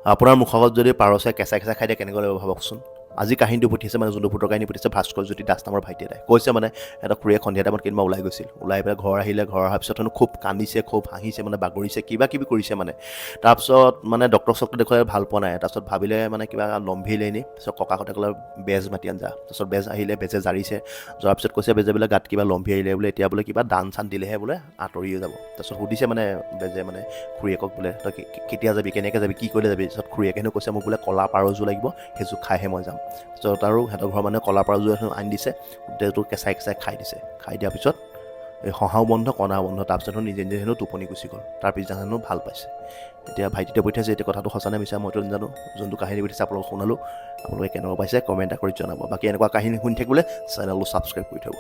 আপোনাৰ মুখত যদি পাৰ চাই কেঁচা কেঁচা খাই দিয়ে কেনেকৈ লাগিব ভাবকচোন। আজি কাহিনীটো পঠিয়াইছে মানে যোনটো ভূতৰ কাহিনী পঠিয়াইছে ভাস্কৰ জ্যোতি দাস নামৰ ভাইটি এটাই কৈছে মানে এটা খুৰীয়ে সন্ধিয়া টাইমত কেইদিনমান ওলাই গৈছিল, ওলাই পেলাই ঘৰ আহিলে, ঘৰ অহাৰ পিছত হেনো খুব কান্দিছে, খুব হাঁহিছে, মানে বাগৰিছে, কিবা কিবি কৰিছে মানে। তাৰপিছত মানে ডক্টৰ চক্টৰ দেখুৱাই ভাল পোৱা নাই, তাৰপিছত ভাবিলে মানে কিবা লম্ভিলে নি, তাৰপিছত ককাহঁতে ক'লে বেজ মাতি আনজা, তাৰপিছত বেজ আহিলে, বেজে জাৰিছে, যোৱাৰ পিছত কৈছে বেজে বোলে গাত কিবা লম্ভি আহিলে বোলে, এতিয়া বোলে কিবা দান চান দিলেহে বোলে আঁতৰিয়ে যাব। তাৰপিছত সুধিছে মানে বেজে মানে খুৰীয়েকক বোলে তই কেতিয়া যাবি, কেনেকৈ যাবি, কি কৰিলে যাবি। তাৰপিছত খুৰীয়েকে হেনো কৈছে মোক বোলে কলা পাৰযোৰ লাগিব, সেইযোৰ খাইহে মই যাম। তাৰপিছত আৰু সিহঁতৰ ঘৰৰ মানুহে কলা পাৰযোৰ আনি দিছে, গোটেইটো কেঁচাই কেঁচাই খাই দিছে। খাই দিয়াৰ পিছত এই হহাও বন্ধ, কণাও বন্ধ, তাৰপিছত নিজে নিজে হেনো টোপনি গুচি গ'ল। তাৰ পিছদিনা হেনো ভাল পাইছে। এতিয়া ভাইটিতে পঠিয়াইছে, এতিয়া কথাটো সঁচা নে মিছা মইতো নাজানো, যোনটো কাহিনী পঠিয়াইছে আপোনালোকক শুনালোঁ। আপোনালোকে কেনেকুৱা পাইছে কমেণ্ট এটা কৰি জনাব। বাকী এনেকুৱা কাহিনী শুনি থাকিবলৈ চেনেলটো ছাবস্ক্ৰাইব কৰি থ'ব।